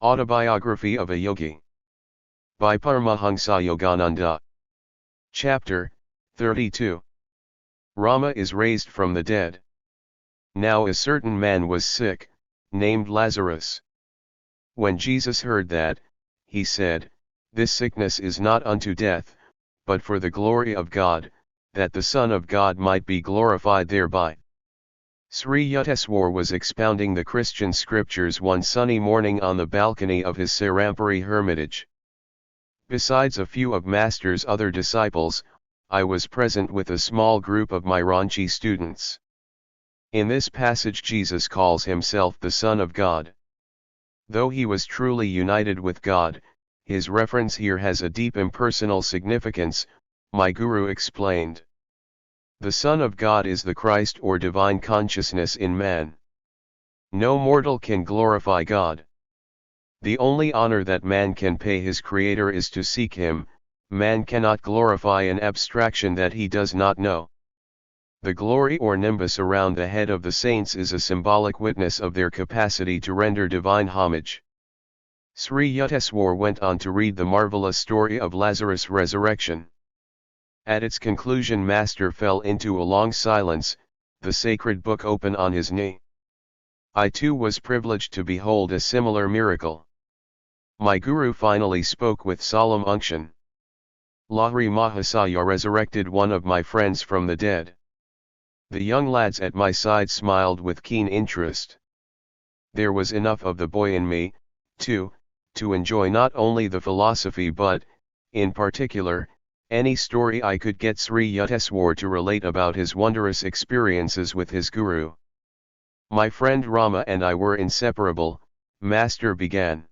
Autobiography of a Yogi. By Paramahansa Yogananda. Chapter 32. Rama is raised from the dead. Now a certain man was sick, named Lazarus. When Jesus heard that, he said, "This sickness is not unto death, but for the glory of God, that the Son of God might be glorified thereby." Sri Yukteswar was expounding the Christian scriptures one sunny morning on the balcony of his Serampuri hermitage. Besides a few of Master's other disciples, I was present with a small group of my Ranchi students. In this passage Jesus calls himself the Son of God. Though he was truly united with God, his reference here has a deep impersonal significance, my Guru explained. The Son of God is the Christ or divine consciousness in man. No mortal can glorify God. The only honor that man can pay his Creator is to seek Him. Man cannot glorify an abstraction that he does not know. The glory or nimbus around the head of the saints is a symbolic witness of their capacity to render divine homage. Sri Yukteswar went on to read the marvelous story of Lazarus' resurrection. At its conclusion Master fell into a long silence, the sacred book open on his knee. I too was privileged to behold a similar miracle. My Guru finally spoke with solemn unction. Lahiri Mahasaya resurrected one of my friends from the dead. The young lads at my side smiled with keen interest. There was enough of the boy in me, too, to enjoy not only the philosophy but, in particular, any story I could get Sri Yukteswar to relate about his wondrous experiences with his Guru. My friend Rama and I were inseparable, Master began.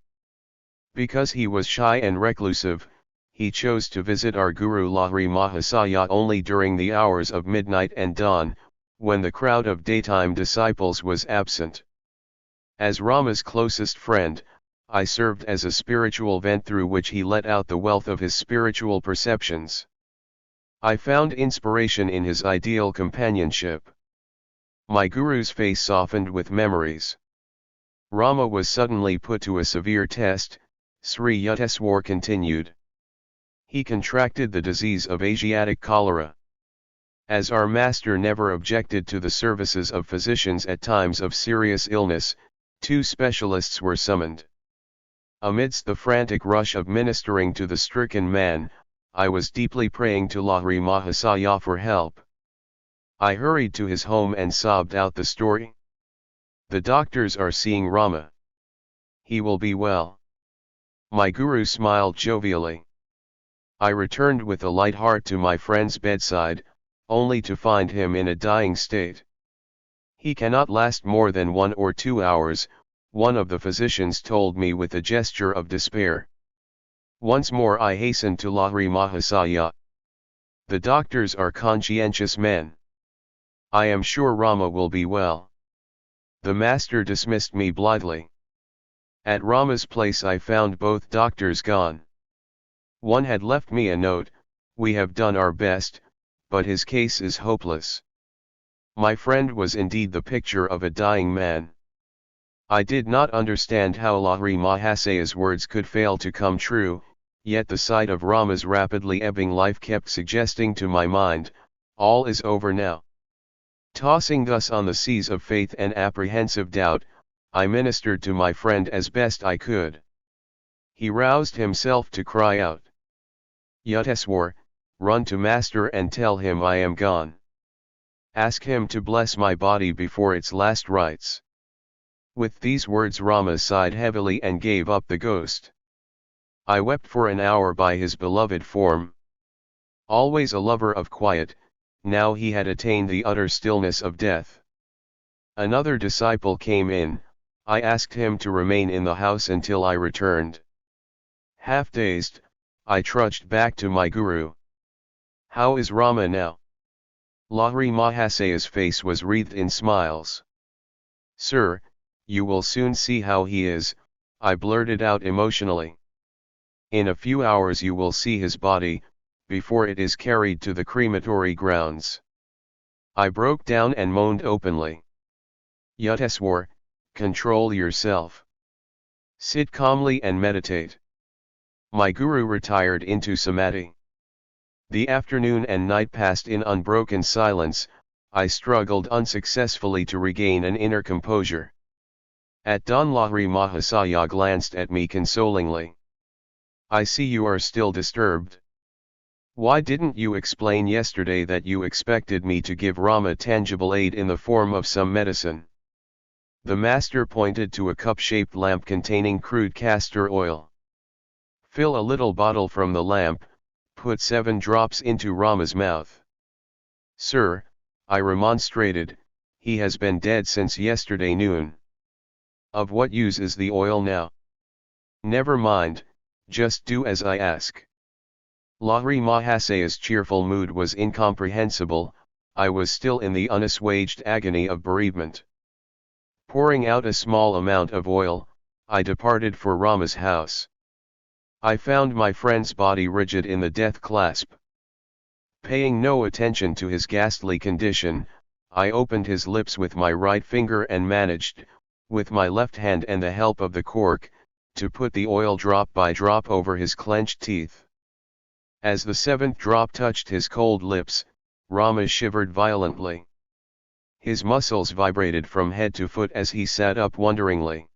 Because he was shy and reclusive, he chose to visit our Guru Lahiri Mahasaya only during the hours of midnight and dawn, when the crowd of daytime disciples was absent. As Rama's closest friend, I served as a spiritual vent through which he let out the wealth of his spiritual perceptions. I found inspiration in his ideal companionship. My Guru's face softened with memories. Rama was suddenly put to a severe test, Sri Yukteswar continued. He contracted the disease of Asiatic cholera. As our Master never objected to the services of physicians at times of serious illness, 2 specialists were summoned. Amidst the frantic rush of ministering to the stricken man, I was deeply praying to Lahiri Mahasaya for help. I hurried to his home and sobbed out the story. The doctors are seeing Rama. He will be well. My Guru smiled jovially. I returned with a light heart to my friend's bedside, only to find him in a dying state. He cannot last more than 1 or 2 hours, one of the physicians told me with a gesture of despair. Once more I hastened to Lahiri Mahasaya. The doctors are conscientious men. I am sure Rama will be well. The Master dismissed me blithely. At Rama's place I found both doctors gone. One had left me a note, "We have done our best, but his case is hopeless." My friend was indeed the picture of a dying man. I did not understand how Lahiri Mahasaya's words could fail to come true, yet the sight of Rama's rapidly ebbing life kept suggesting to my mind, all is over now. Tossing thus on the seas of faith and apprehensive doubt, I ministered to my friend as best I could. He roused himself to cry out, "Yukteswar, run to Master and tell him I am gone. Ask him to bless my body before its last rites." With these words Rama sighed heavily and gave up the ghost. I wept for an hour by his beloved form. Always a lover of quiet, now he had attained the utter stillness of death. Another disciple came in, I asked him to remain in the house until I returned. Half dazed, I trudged back to my Guru. "How is Rama now?" Lahiri Mahasaya's face was wreathed in smiles. "Sir, you will soon see how he is," I blurted out emotionally. "In a few hours you will see his body, before it is carried to the crematory grounds." I broke down and moaned openly. "Yukteswar, control yourself. Sit calmly and meditate. My guru retired into samadhi. The afternoon and night passed in unbroken silence. I struggled unsuccessfully to regain an inner composure. At dawn Lahiri Mahasaya glanced at me consolingly. I see you are still disturbed. Why didn't you explain yesterday that you expected me to give Rama tangible aid in the form of some medicine? The master pointed to a cup-shaped lamp containing crude castor oil. Fill a little bottle from the lamp, put 7 drops into Rama's mouth. Sir, I remonstrated, he has been dead since yesterday noon. Of what use is the oil now? Never mind, just do as I ask. Lahiri Mahasaya's cheerful mood was incomprehensible. I was still in the unassuaged agony of bereavement. Pouring out a small amount of oil, I departed for Rama's house. I found my friend's body rigid in the death clasp. Paying no attention to his ghastly condition, I opened his lips with my right finger and managed, with my left hand and the help of the cork, to put the oil drop by drop over his clenched teeth. As the 7th drop touched his cold lips, Rama shivered violently. His muscles vibrated from head to foot as he sat up wonderingly.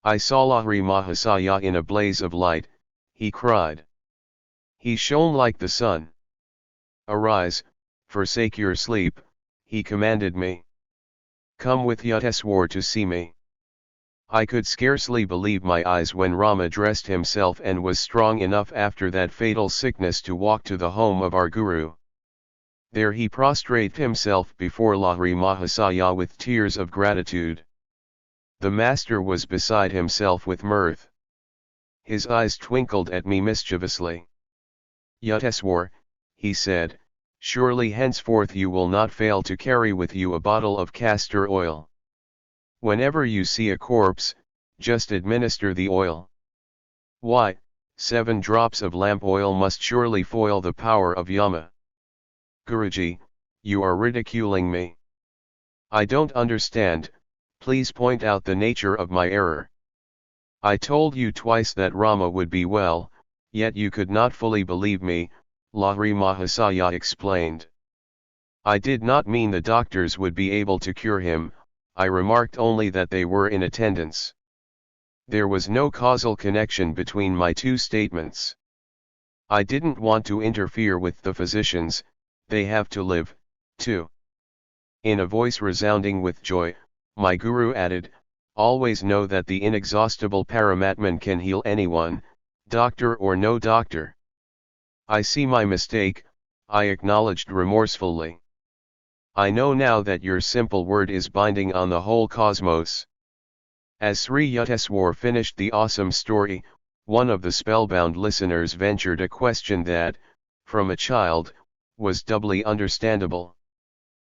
I saw Lahiri Mahasaya in a blaze of light. He cried. He shone like the sun. Arise, forsake your sleep, he commanded me. Come with Yuteswar to see me. I could scarcely believe my eyes when Rama dressed himself and was strong enough after that fatal sickness to walk to the home of our Guru. There he prostrated himself before Lahiri Mahasaya with tears of gratitude. The master was beside himself with mirth. His eyes twinkled at me mischievously. Yuteswar, he said, surely henceforth you will not fail to carry with you a bottle of castor oil. Whenever you see a corpse, just administer the oil. Why, 7 drops of lamp oil must surely foil the power of Yama. Guruji, you are ridiculing me. I don't understand, please point out the nature of my error. I told you twice that Rama would be well, yet you could not fully believe me, Lahiri Mahasaya explained. I did not mean the doctors would be able to cure him, I remarked only that they were in attendance. There was no causal connection between my two statements. I didn't want to interfere with the physicians, they have to live, too. In a voice resounding with joy, my guru added, always know that the inexhaustible Paramatman can heal anyone, doctor or no doctor. I see my mistake, I acknowledged remorsefully. I know now that your simple word is binding on the whole cosmos. As Sri Yuteswar finished the awesome story, one of the spellbound listeners ventured a question that, from a child, was doubly understandable.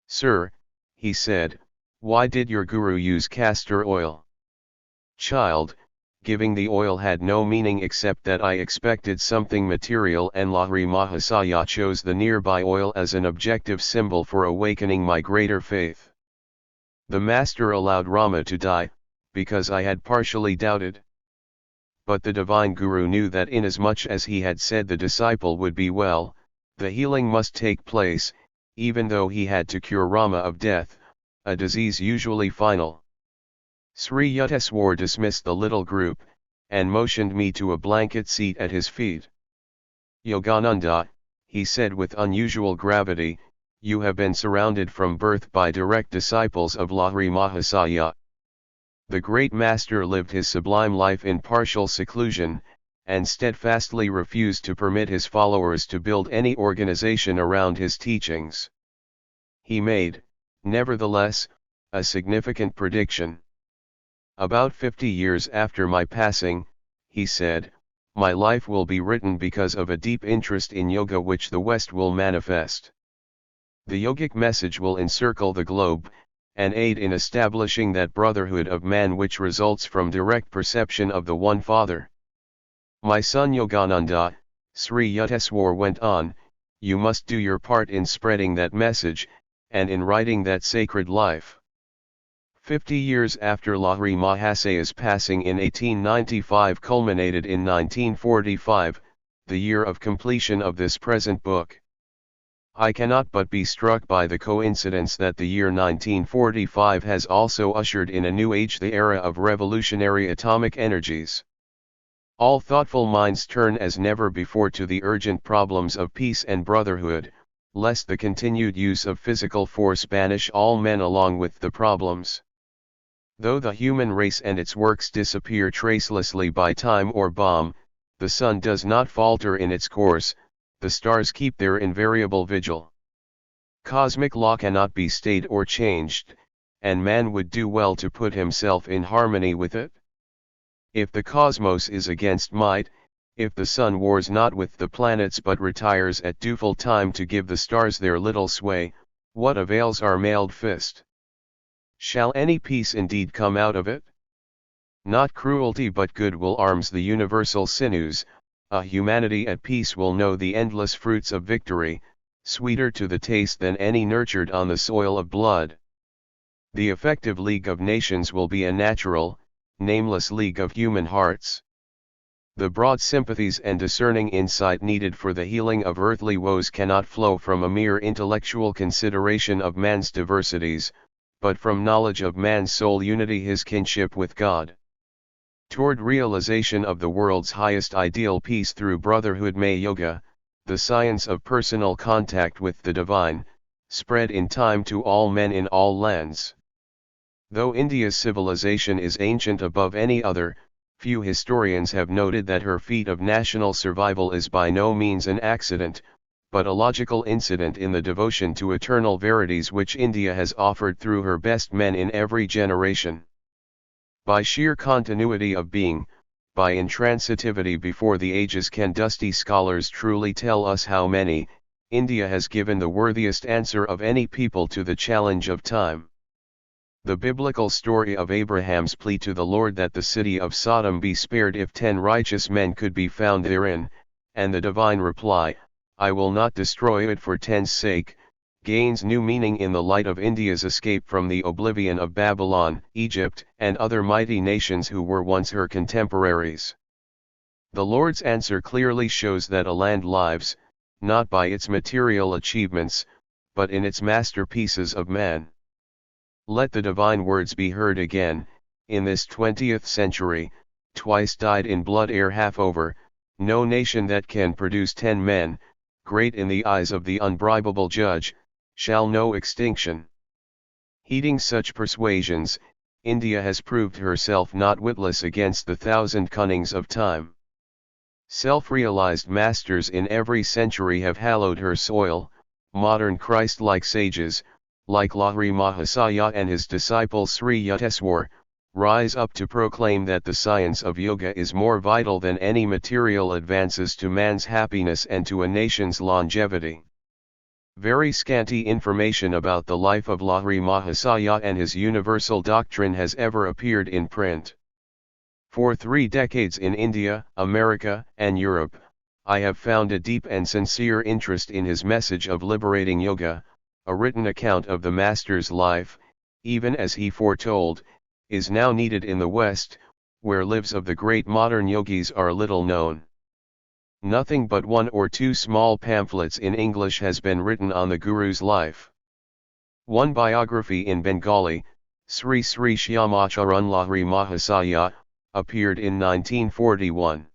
Sir, he said, why did your guru use castor oil? Child, giving the oil had no meaning except that I expected something material and Lahiri Mahasaya chose the nearby oil as an objective symbol for awakening my greater faith. The master allowed Rama to die, because I had partially doubted. But the divine guru knew that inasmuch as he had said the disciple would be well, the healing must take place, even though he had to cure Rama of death, a disease usually final. Sri Yuteswar dismissed the little group, and motioned me to a blanket seat at his feet. Yogananda, he said with unusual gravity, you have been surrounded from birth by direct disciples of Lahiri Mahasaya. The great master lived his sublime life in partial seclusion, and steadfastly refused to permit his followers to build any organization around his teachings. He made, nevertheless, a significant prediction. About 50 years after my passing, he said, my life will be written because of a deep interest in yoga which the West will manifest. The yogic message will encircle the globe, and aid in establishing that brotherhood of man which results from direct perception of the One Father. My son Yogananda, Sri Yuteswar went on, you must do your part in spreading that message, and in writing that sacred life. 50 years after Lahiri Mahasaya's passing in 1895 culminated in 1945, the year of completion of this present book. I cannot but be struck by the coincidence that the year 1945 has also ushered in a new age, the era of revolutionary atomic energies. All thoughtful minds turn as never before to the urgent problems of peace and brotherhood, lest the continued use of physical force banish all men along with the problems. Though the human race and its works disappear tracelessly by time or bomb, the sun does not falter in its course, the stars keep their invariable vigil. Cosmic law cannot be stayed or changed, and man would do well to put himself in harmony with it. If the cosmos is against might, if the sun wars not with the planets but retires at due time to give the stars their little sway, what avails our mailed fist? Shall any peace indeed come out of it? Not cruelty but goodwill arms the universal sinews. A humanity at peace will know the endless fruits of victory, sweeter to the taste than any nurtured on the soil of blood. The effective League of Nations will be a natural, nameless league of human hearts. The broad sympathies and discerning insight needed for the healing of earthly woes cannot flow from a mere intellectual consideration of man's diversities, but from knowledge of man's soul unity, his kinship with God. Toward realization of the world's highest ideal, peace through brotherhood, may yoga, the science of personal contact with the divine, spread in time to all men in all lands. Though India's civilization is ancient above any other, few historians have noted that her feat of national survival is by no means an accident, but a logical incident in the devotion to eternal verities which India has offered through her best men in every generation. By sheer continuity of being, by intransitivity before the ages, can dusty scholars truly tell us how many, India has given the worthiest answer of any people to the challenge of time. The biblical story of Abraham's plea to the Lord that the city of Sodom be spared if 10 righteous men could be found therein, and the divine reply, I will not destroy it for 10's sake, gains new meaning in the light of India's escape from the oblivion of Babylon, Egypt, and other mighty nations who were once her contemporaries. The Lord's answer clearly shows that a land lives, not by its material achievements, but in its masterpieces of man. Let the divine words be heard again, in this 20th century, twice dyed in blood ere half over, no nation that can produce 10 men, great in the eyes of the unbribable judge, shall know extinction. Heeding such persuasions, India has proved herself not witless against the 1,000 cunnings of time. Self-realized masters in every century have hallowed her soil, modern Christ-like sages, like Lahiri Mahasaya and his disciple Sri Yukteswar, rise up to proclaim that the science of yoga is more vital than any material advances to man's happiness and to a nation's longevity. Very scanty information about the life of Lahiri Mahasaya and his universal doctrine has ever appeared in print. For 3 decades in India, America, and Europe, I have found a deep and sincere interest in his message of liberating yoga. A written account of the Master's life, even as he foretold, is now needed in the West, where lives of the great modern yogis are little known. Nothing but 1 or 2 small pamphlets in English has been written on the Guru's life. One biography in Bengali, Sri Sri Shyamacharan Lahiri Mahasaya, appeared in 1941.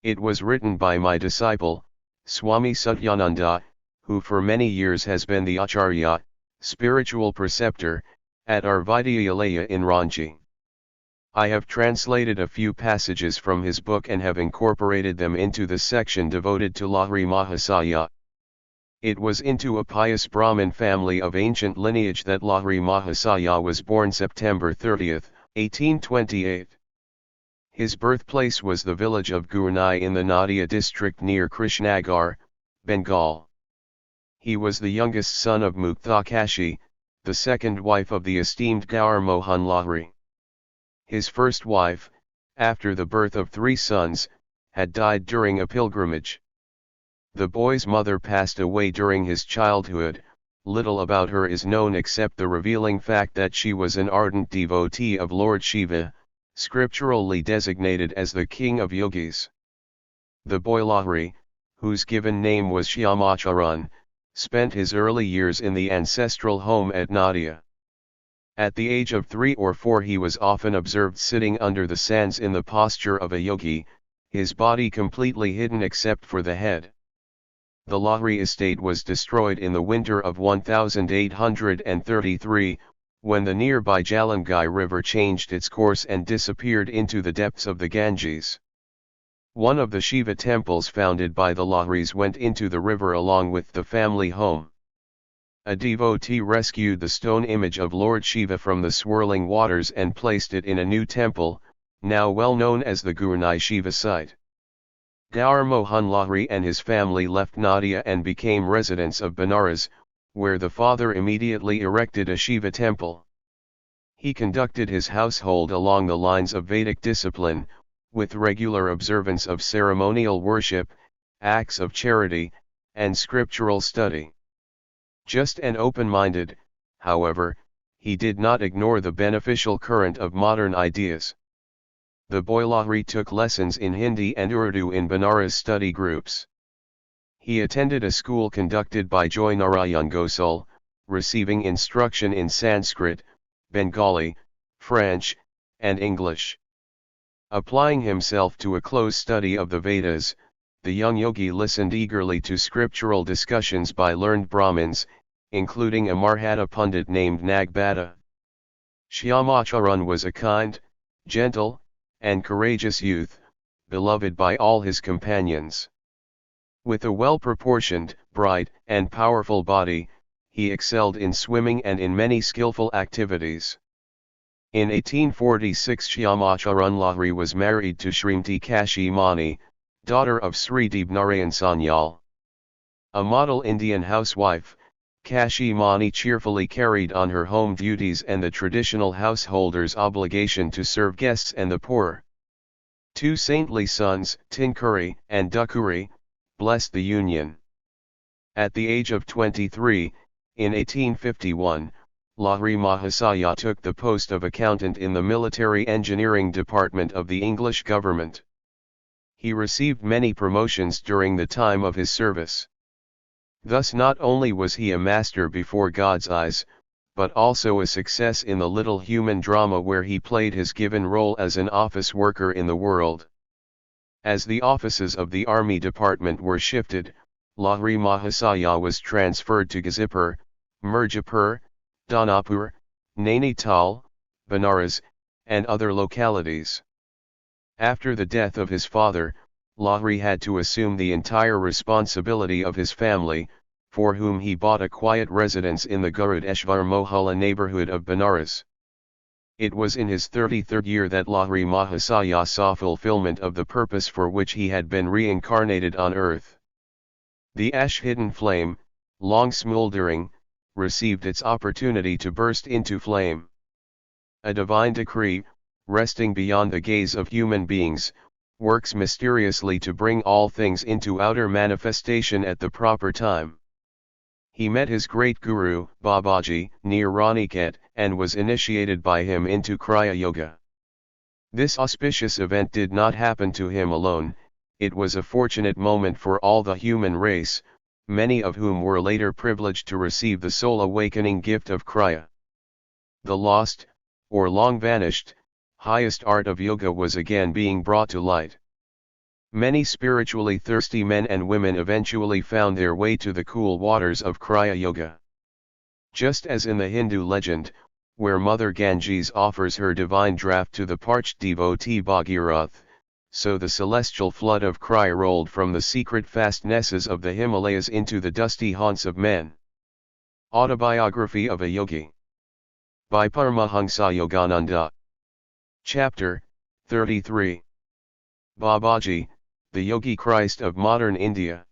It was written by my disciple, Swami Satyananda, who for many years has been the Acharya, spiritual preceptor, at our Vidyalaya in Ranchi. I have translated a few passages from his book and have incorporated them into the section devoted to Lahiri Mahasaya. It was into a pious Brahmin family of ancient lineage that Lahiri Mahasaya was born September 30, 1828. His birthplace was the village of Gurnai in the Nadia district near Krishnagar, Bengal. He was the youngest son of Mukthakashi, the second wife of the esteemed Gaur Mohan Lahiri. His first wife, after the birth of 3 sons, had died during a pilgrimage. The boy's mother passed away during his childhood, little about her is known except the revealing fact that she was an ardent devotee of Lord Shiva, scripturally designated as the king of yogis. The boy Lahiri, whose given name was Shyamacharan, spent his early years in the ancestral home at Nadia. At the age of 3 or 4 he was often observed sitting under the sands in the posture of a yogi, his body completely hidden except for the head. The Lahiri estate was destroyed in the winter of 1833, when the nearby Jalangai River changed its course and disappeared into the depths of the Ganges. One of the Shiva temples founded by the Lahiris went into the river along with the family home. A devotee rescued the stone image of Lord Shiva from the swirling waters and placed it in a new temple, now well known as the Gurnai Shiva site. Gaur Mohan Lahiri and his family left Nadia and became residents of Benares, where the father immediately erected a Shiva temple. He conducted his household along the lines of Vedic discipline, with regular observance of ceremonial worship, acts of charity, and scriptural study. Just and open-minded, however, he did not ignore the beneficial current of modern ideas. The boy Lahiri took lessons in Hindi and Urdu in Benares study groups. He attended a school conducted by Joy Narayan Gosal, receiving instruction in Sanskrit, Bengali, French, and English. Applying himself to a close study of the Vedas, the young yogi listened eagerly to scriptural discussions by learned Brahmins, including a Marhata Pundit named Nagbhata. Shyamacharan was a kind, gentle, and courageous youth, beloved by all his companions. With a well-proportioned, bright, and powerful body, he excelled in swimming and in many skillful activities. In 1846 Shyamacharan Lahiri was married to Srimati Kashi Mani, daughter of Sri Deebnarayan Sanyal. A model Indian housewife, Kashi Mani cheerfully carried on her home duties and the traditional householder's obligation to serve guests and the poor. 2 saintly sons, Tinkuri and Dukuri, blessed the union. At the age of 23, in 1851, Lahiri Mahasaya took the post of accountant in the military engineering department of the English government. He received many promotions during the time of his service. Thus not only was he a master before God's eyes, but also a success in the little human drama where he played his given role as an office worker in the world. As the offices of the army department were shifted, Lahiri Mahasaya was transferred to Gazipur, Mirzapur, Danapur, Nainital, Benares, and other localities. After the death of his father, Lahiri had to assume the entire responsibility of his family, for whom he bought a quiet residence in the Garudeshwar Mohalla neighborhood of Benares. It was in his 33rd year that Lahiri Mahasaya saw fulfillment of the purpose for which he had been reincarnated on earth. The ash-hidden flame, long smoldering, received its opportunity to burst into flame. A divine decree, resting beyond the gaze of human beings, works mysteriously to bring all things into outer manifestation at the proper time. He met his great guru, Babaji, near Raniket, and was initiated by him into Kriya Yoga. This auspicious event did not happen to him alone, it was a fortunate moment for all the human race, many of whom were later privileged to receive the soul awakening gift of Kriya. The lost, or long vanished, highest art of yoga was again being brought to light. Many spiritually thirsty men and women eventually found their way to the cool waters of Kriya Yoga. Just as in the Hindu legend, where Mother Ganges offers her divine draught to the parched devotee Bhagirath, so the celestial flood of Kriya rolled from the secret fastnesses of the Himalayas into the dusty haunts of men. Autobiography of a Yogi. By Paramahansa Yogananda. Chapter 33. Babaji, the Yogi Christ of modern India.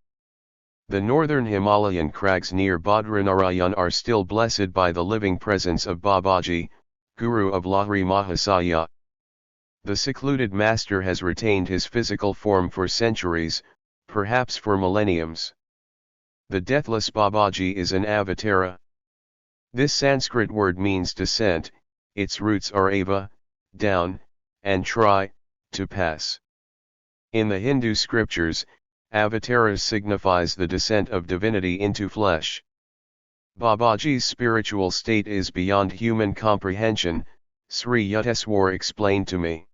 The northern Himalayan crags near Badrinarayan are still blessed by the living presence of Babaji, Guru of Lahiri Mahasaya. The secluded master has retained his physical form for centuries, perhaps for millenniums. The deathless Babaji is an avatara. This Sanskrit word means descent, its roots are ava, down, and tri, to pass. In the Hindu scriptures, avatara signifies the descent of divinity into flesh. Babaji's spiritual state is beyond human comprehension, Sri Yukteswar explained to me.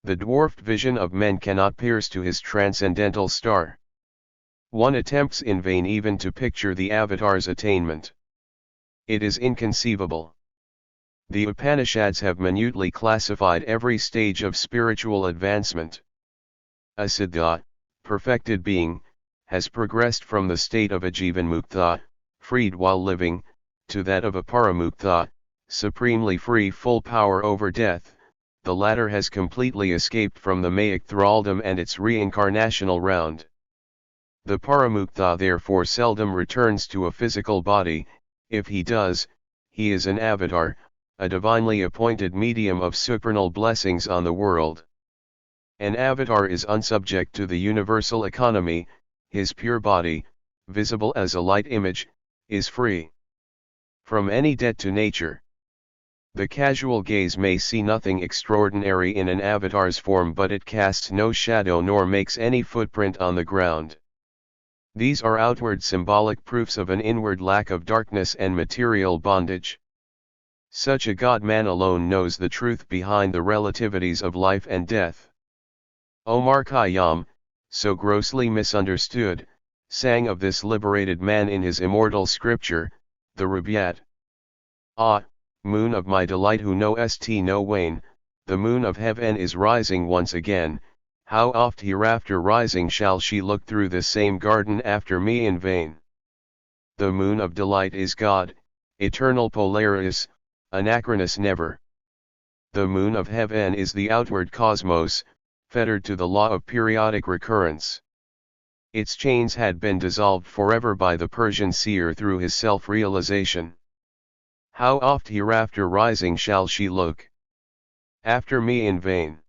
The dwarfed vision of men cannot pierce to his transcendental star. One attempts in vain even to picture the avatar's attainment. It is inconceivable. The Upanishads have minutely classified every stage of spiritual advancement. A siddha, perfected being, has progressed from the state of a jivanmukta, freed while living, to that of a paramukta, supremely free, full power over death. The latter has completely escaped from the Maic thraldom and its reincarnational round. The paramukta therefore seldom returns to a physical body. If he does, he is an avatar, a divinely appointed medium of supernal blessings on the world. An avatar is unsubject to the universal economy. His pure body, visible as a light image, is free from any debt to nature. The casual gaze may see nothing extraordinary in an avatar's form, but it casts no shadow nor makes any footprint on the ground. These are outward symbolic proofs of an inward lack of darkness and material bondage. Such a God-man alone knows the truth behind the relativities of life and death. Omar Khayyam, so grossly misunderstood, sang of this liberated man in his immortal scripture, the Rubaiyat. Ah, moon of my delight, who knowest no wane, the moon of heaven is rising once again. How oft hereafter rising shall she look through this same garden after me in vain? The moon of delight is God, eternal Polaris, anachronous never. The moon of heaven is the outward cosmos, fettered to the law of periodic recurrence. Its chains had been dissolved forever by the Persian seer through his self-realization. How oft hereafter rising shall she look after me in vain?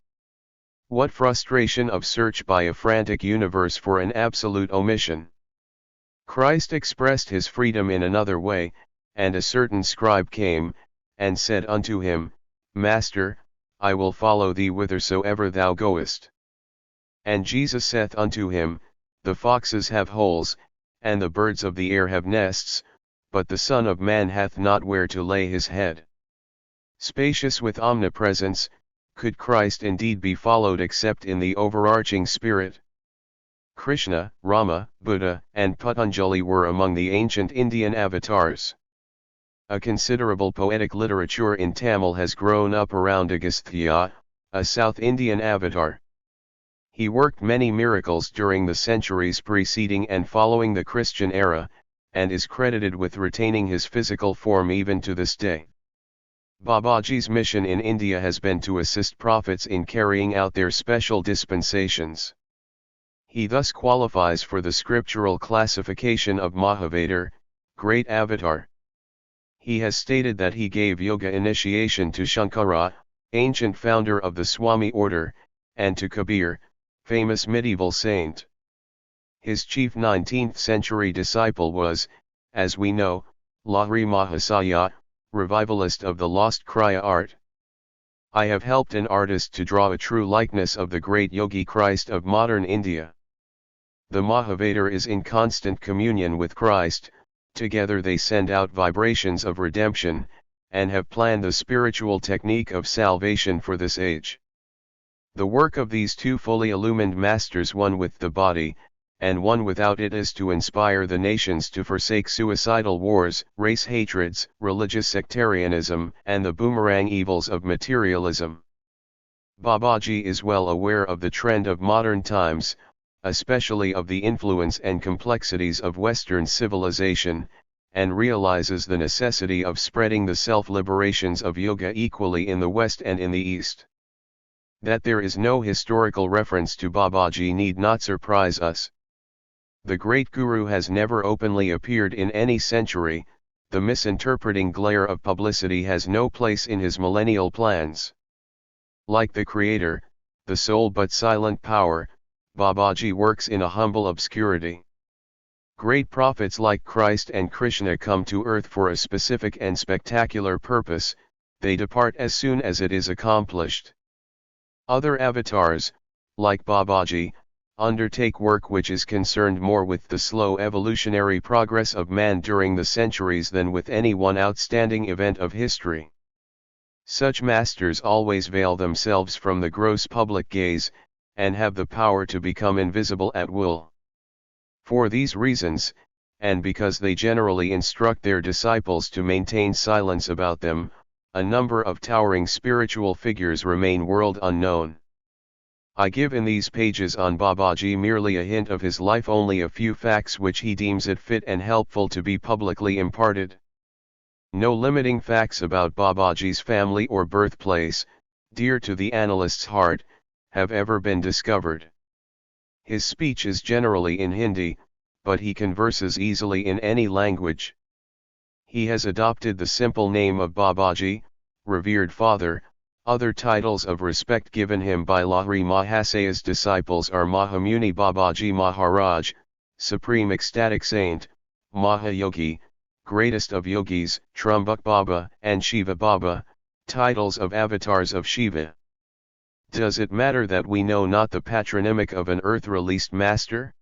What frustration of search by a frantic universe for an absolute omission! Christ expressed his freedom in another way, and a certain scribe came, and said unto him, Master, I will follow thee whithersoever thou goest. And Jesus saith unto him, The foxes have holes, and the birds of the air have nests, but the Son of Man hath not where to lay his head. Spacious with omnipresence, could Christ indeed be followed except in the overarching spirit? Krishna, Rama, Buddha, and Patanjali were among the ancient Indian avatars. A considerable poetic literature in Tamil has grown up around Agastya, a South Indian avatar. He worked many miracles during the centuries preceding and following the Christian era, and is credited with retaining his physical form even to this day. Babaji's mission in India has been to assist prophets in carrying out their special dispensations. He thus qualifies for the scriptural classification of Mahavatar, great avatar. He has stated that he gave yoga initiation to Shankara, ancient founder of the Swami order, and to Kabir, famous medieval saint. His chief 19th century disciple was, as we know, Lahiri Mahasaya, revivalist of the lost Kriya art. I have helped an artist to draw a true likeness of the great Yogi Christ of modern India. The Mahavatar is in constant communion with Christ, together they send out vibrations of redemption, and have planned the spiritual technique of salvation for this age. The work of these two fully illumined masters, one with the body, and one without it, is to inspire the nations to forsake suicidal wars, race hatreds, religious sectarianism, and the boomerang evils of materialism. Babaji is well aware of the trend of modern times, especially of the influence and complexities of Western civilization, and realizes the necessity of spreading the self-liberations of yoga equally in the West and in the East. That there is no historical reference to Babaji need not surprise us. The great Guru has never openly appeared in any century. The misinterpreting glare of publicity has no place in his millennial plans. Like the Creator, the sole but silent power, Babaji works in a humble obscurity. Great prophets like Christ and Krishna come to earth for a specific and spectacular purpose, they depart as soon as it is accomplished. Other avatars, like Babaji, undertake work which is concerned more with the slow evolutionary progress of man during the centuries than with any one outstanding event of history. Such masters always veil themselves from the gross public gaze, and have the power to become invisible at will. For these reasons, and because they generally instruct their disciples to maintain silence about them, a number of towering spiritual figures remain world unknown. I give in these pages on Babaji merely a hint of his life, only a few facts which he deems it fit and helpful to be publicly imparted. No limiting facts about Babaji's family or birthplace, dear to the analyst's heart, have ever been discovered. His speech is generally in Hindi, but he converses easily in any language. He has adopted the simple name of Babaji, revered father. Other titles of respect given him by Lahiri Mahasaya's disciples are Mahamuni Babaji Maharaj, Supreme Ecstatic Saint, Mahayogi, Greatest of Yogis, Trumbuk Baba, and Shiva Baba, titles of avatars of Shiva. Does it matter that we know not the patronymic of an earth-released master?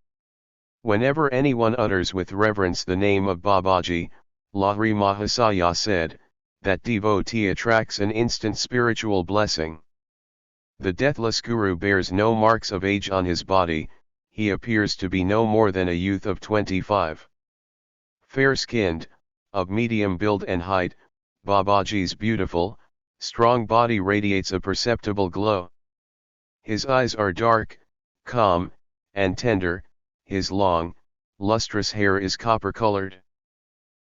Whenever anyone utters with reverence the name of Babaji, Lahiri Mahasaya said, that devotee attracts an instant spiritual blessing. The deathless guru bears no marks of age on his body, he appears to be no more than a youth of 25. Fair-skinned, of medium build and height, Babaji's beautiful, strong body radiates a perceptible glow. His eyes are dark, calm, and tender, his long, lustrous hair is copper-colored.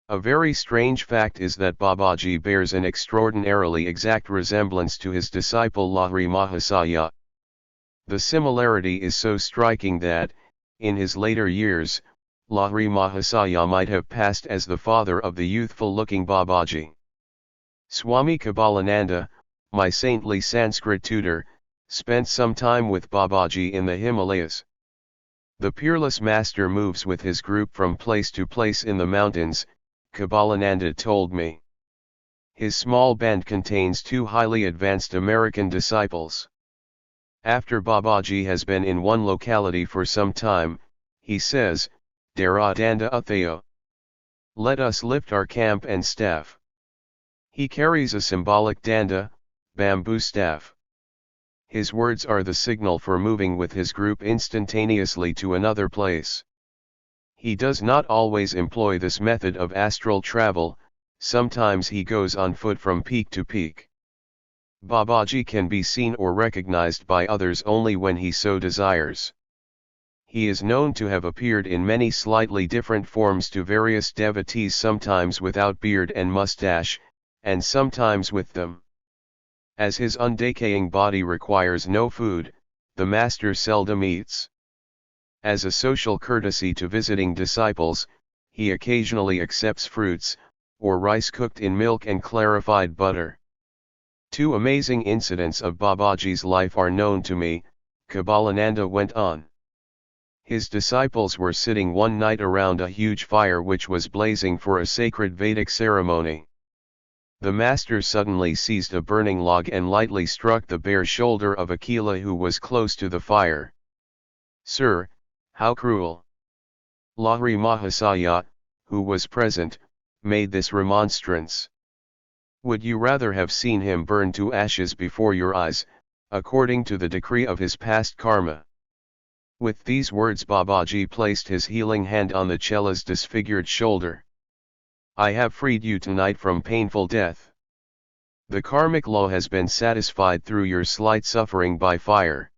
A very strange fact is that Babaji bears an extraordinarily exact resemblance to his disciple Lahiri Mahasaya. The similarity is so striking that, in his later years, Lahiri Mahasaya might have passed as the father of the youthful-looking Babaji. Swami Kabbalananda, my saintly Sanskrit tutor, spent some time with Babaji in the Himalayas. The peerless master moves with his group from place to place in the mountains, Kabbalananda told me. His small band contains 2 highly advanced American disciples. After Babaji has been in one locality for some time, he says, Dara Danda Uthayo. Let us lift our camp and staff. He carries a symbolic danda, bamboo staff. His words are the signal for moving with his group instantaneously to another place. He does not always employ this method of astral travel, sometimes he goes on foot from peak to peak. Babaji can be seen or recognized by others only when he so desires. He is known to have appeared in many slightly different forms to various devotees, sometimes without beard and mustache, and sometimes with them. As his undecaying body requires no food, the master seldom eats. As a social courtesy to visiting disciples, he occasionally accepts fruits, or rice cooked in milk and clarified butter. 2 amazing incidents of Babaji's life are known to me, Kabbalananda went on. His disciples were sitting one night around a huge fire which was blazing for a sacred Vedic ceremony. The master suddenly seized a burning log and lightly struck the bare shoulder of Akila, who was close to the fire. Sir, how cruel! Lahiri Mahasaya, who was present, made this remonstrance. Would you rather have seen him burn to ashes before your eyes, according to the decree of his past karma? With these words Babaji placed his healing hand on the chela's disfigured shoulder. I have freed you tonight from painful death. The karmic law has been satisfied through your slight suffering by fire.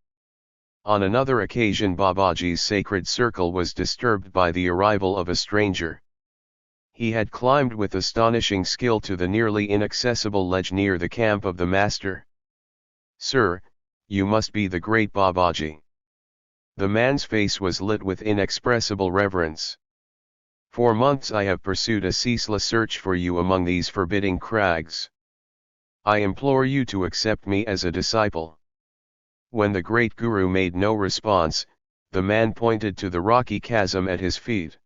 On another occasion Babaji's sacred circle was disturbed by the arrival of a stranger. He had climbed with astonishing skill to the nearly inaccessible ledge near the camp of the master. Sir, you must be the great Babaji. The man's face was lit with inexpressible reverence. For months I have pursued a ceaseless search for you among these forbidding crags. I implore you to accept me as a disciple. When the great Guru made no response, the man pointed to the rocky chasm at his feet.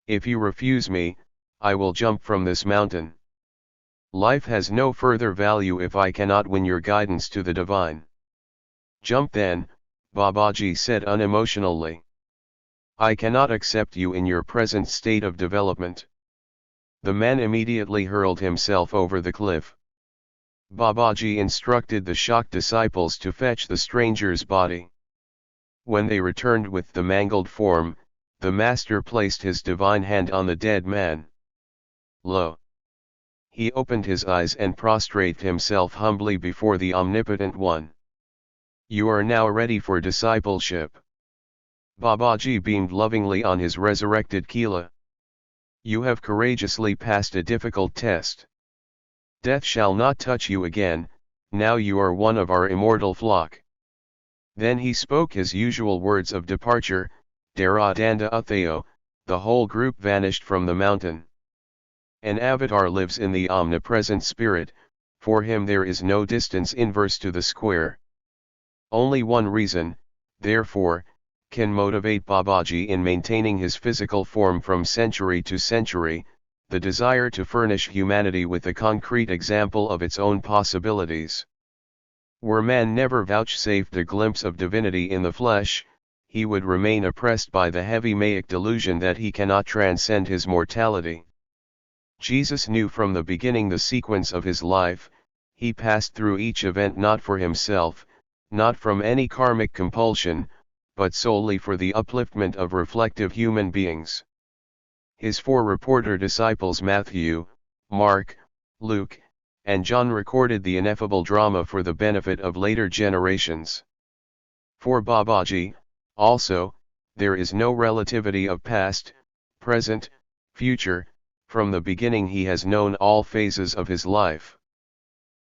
If you refuse me, I will jump from this mountain. Life has no further value if I cannot win your guidance to the divine. Jump then, Babaji said unemotionally. I cannot accept you in your present state of development. The man immediately hurled himself over the cliff. Babaji instructed the shocked disciples to fetch the stranger's body. When they returned with the mangled form, the master placed his divine hand on the dead man. Lo! He opened his eyes and prostrated himself humbly before the Omnipotent One. You are now ready for discipleship. Babaji beamed lovingly on his resurrected Kila. You have courageously passed a difficult test. Death shall not touch you again, now you are one of our immortal flock. Then he spoke his usual words of departure, Dara Danda Uthayo, the whole group vanished from the mountain. An avatar lives in the omnipresent spirit, for him there is no distance inverse to the square. Only one reason, therefore, can motivate Babaji in maintaining his physical form from century to century, the desire to furnish humanity with a concrete example of its own possibilities. Were man never vouchsafed a glimpse of divinity in the flesh, he would remain oppressed by the heavy Maic delusion that he cannot transcend his mortality. Jesus knew from the beginning the sequence of his life. He passed through each event not for himself, not from any karmic compulsion, but solely for the upliftment of reflective human beings. His four reporter disciples Matthew, Mark, Luke, and John recorded the ineffable drama for the benefit of later generations. For Babaji, also, there is no relativity of past, present, future. From the beginning he has known all phases of his life.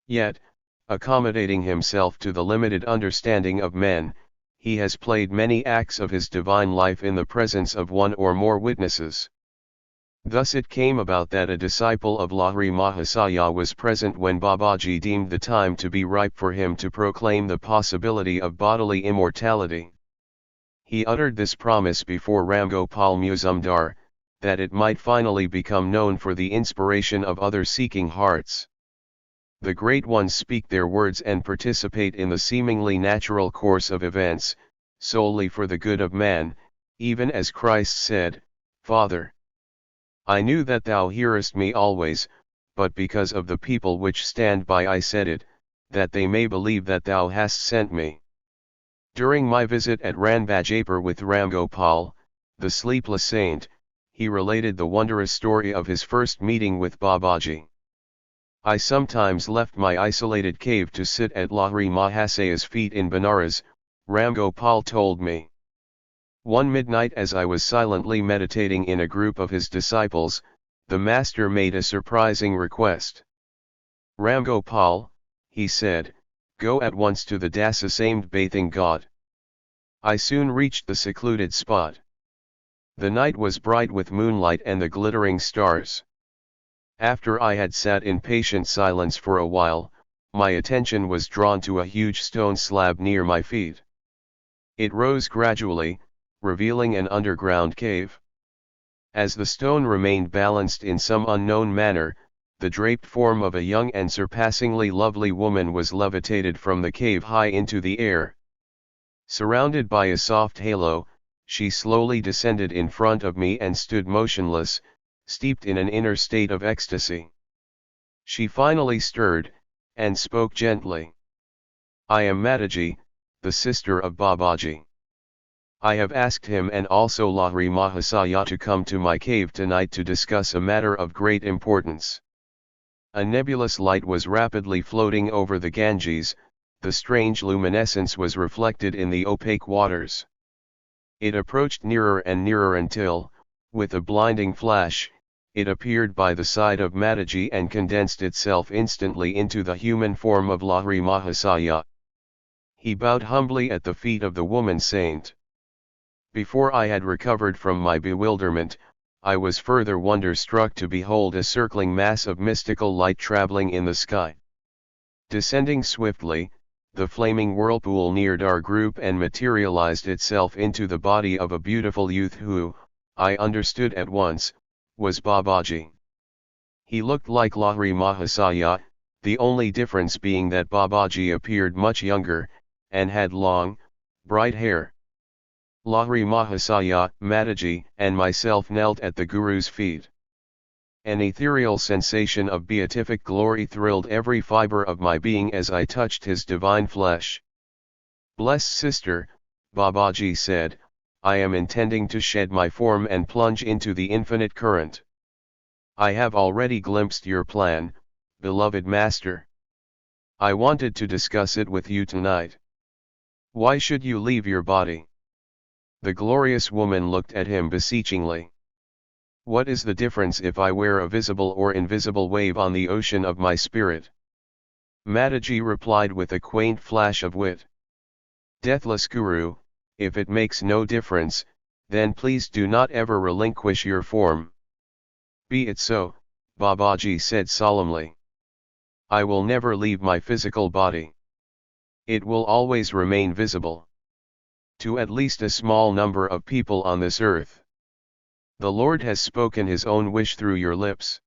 Yet, accommodating himself to the limited understanding of men, he has played many acts of his divine life in the presence of one or more witnesses. Thus it came about that a disciple of Lahiri Mahasaya was present when Babaji deemed the time to be ripe for him to proclaim the possibility of bodily immortality. He uttered this promise before Ramgopal Muzumdar, that it might finally become known for the inspiration of other seeking hearts. The great ones speak their words and participate in the seemingly natural course of events, solely for the good of man, even as Christ said, Father, I knew that thou hearest me always, but because of the people which stand by I said it, that they may believe that thou hast sent me. During my visit at Ranbajapur with Ramgopal, the sleepless saint, he related the wondrous story of his first meeting with Babaji. I sometimes left my isolated cave to sit at Lahiri Mahasaya's feet in Banaras, Ramgopal told me. One midnight as I was silently meditating in a group of his disciples, the master made a surprising request. Ramgopal, he said, go at once to the Dasa-samed bathing ghat. I soon reached the secluded spot. The night was bright with moonlight and the glittering stars. After I had sat in patient silence for a while, my attention was drawn to a huge stone slab near my feet. It rose gradually, revealing an underground cave. As the stone remained balanced in some unknown manner, the draped form of a young and surpassingly lovely woman was levitated from the cave high into the air. Surrounded by a soft halo, she slowly descended in front of me and stood motionless, steeped in an inner state of ecstasy. She finally stirred, and spoke gently. I am Mataji, the sister of Babaji. I have asked him and also Lahiri Mahasaya to come to my cave tonight to discuss a matter of great importance. A nebulous light was rapidly floating over the Ganges, the strange luminescence was reflected in the opaque waters. It approached nearer and nearer until, with a blinding flash, it appeared by the side of Mataji and condensed itself instantly into the human form of Lahiri Mahasaya. He bowed humbly at the feet of the woman saint. Before I had recovered from my bewilderment, I was further wonder-struck to behold a circling mass of mystical light traveling in the sky. Descending swiftly, the flaming whirlpool neared our group and materialized itself into the body of a beautiful youth who, I understood at once, was Babaji. He looked like Lahiri Mahasaya, the only difference being that Babaji appeared much younger, and had long, bright hair. Lahiri Mahasaya, Mataji, and myself knelt at the Guru's feet. An ethereal sensation of beatific glory thrilled every fiber of my being as I touched his divine flesh. "Blessed sister," Babaji said, "I am intending to shed my form and plunge into the infinite current. I have already glimpsed your plan, beloved master. I wanted to discuss it with you tonight. Why should you leave your body?" The glorious woman looked at him beseechingly. "What is the difference if I wear a visible or invisible wave on the ocean of my spirit?" Mataji replied with a quaint flash of wit. "Deathless Guru, if it makes no difference, then please do not ever relinquish your form." "Be it so," Babaji said solemnly. "I will never leave my physical body. It will always remain visible to at least a small number of people on this earth. The Lord has spoken his own wish through your lips."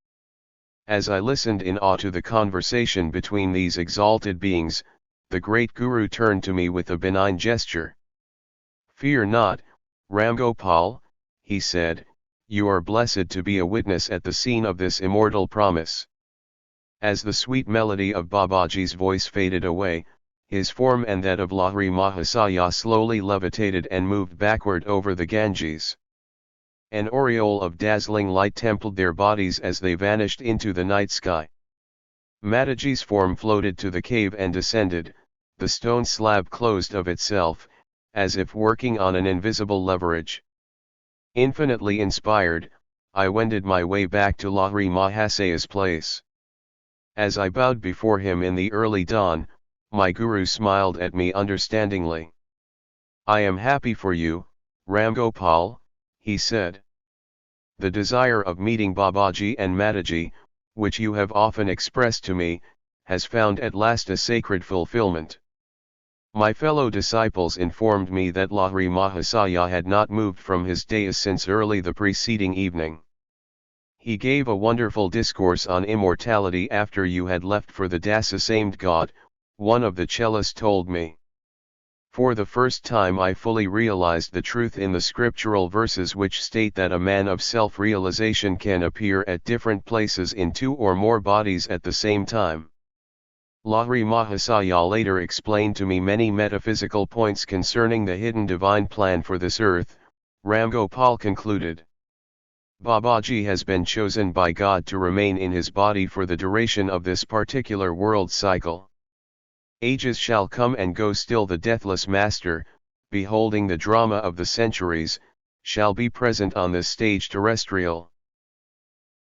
As I listened in awe to the conversation between these exalted beings, the great Guru turned to me with a benign gesture. "Fear not, Ramgopal," he said, "you are blessed to be a witness at the scene of this immortal promise." As the sweet melody of Babaji's voice faded away, his form and that of Lahiri Mahasaya slowly levitated and moved backward over the Ganges. An aureole of dazzling light templed their bodies as they vanished into the night sky. Mataji's form floated to the cave and descended, the stone slab closed of itself, as if working on an invisible leverage. Infinitely inspired, I wended my way back to Lahiri Mahasaya's place. As I bowed before him in the early dawn, my Guru smiled at me understandingly. "I am happy for you, Ramgopal," he said. "The desire of meeting Babaji and Mataji, which you have often expressed to me, has found at last a sacred fulfillment." My fellow disciples informed me that Lahiri Mahasaya had not moved from his dais since early the preceding evening. "He gave a wonderful discourse on immortality after you had left for the Dasa-samed God," one of the cellists told me. For the first time I fully realized the truth in the scriptural verses which state that a man of self-realization can appear at different places in two or more bodies at the same time. Lahiri Mahasaya later explained to me many metaphysical points concerning the hidden divine plan for this earth. Ramgopal concluded. Babaji has been chosen by God to remain in his body for the duration of this particular world cycle. Ages shall come and go, still the deathless master, beholding the drama of the centuries, shall be present on this stage terrestrial.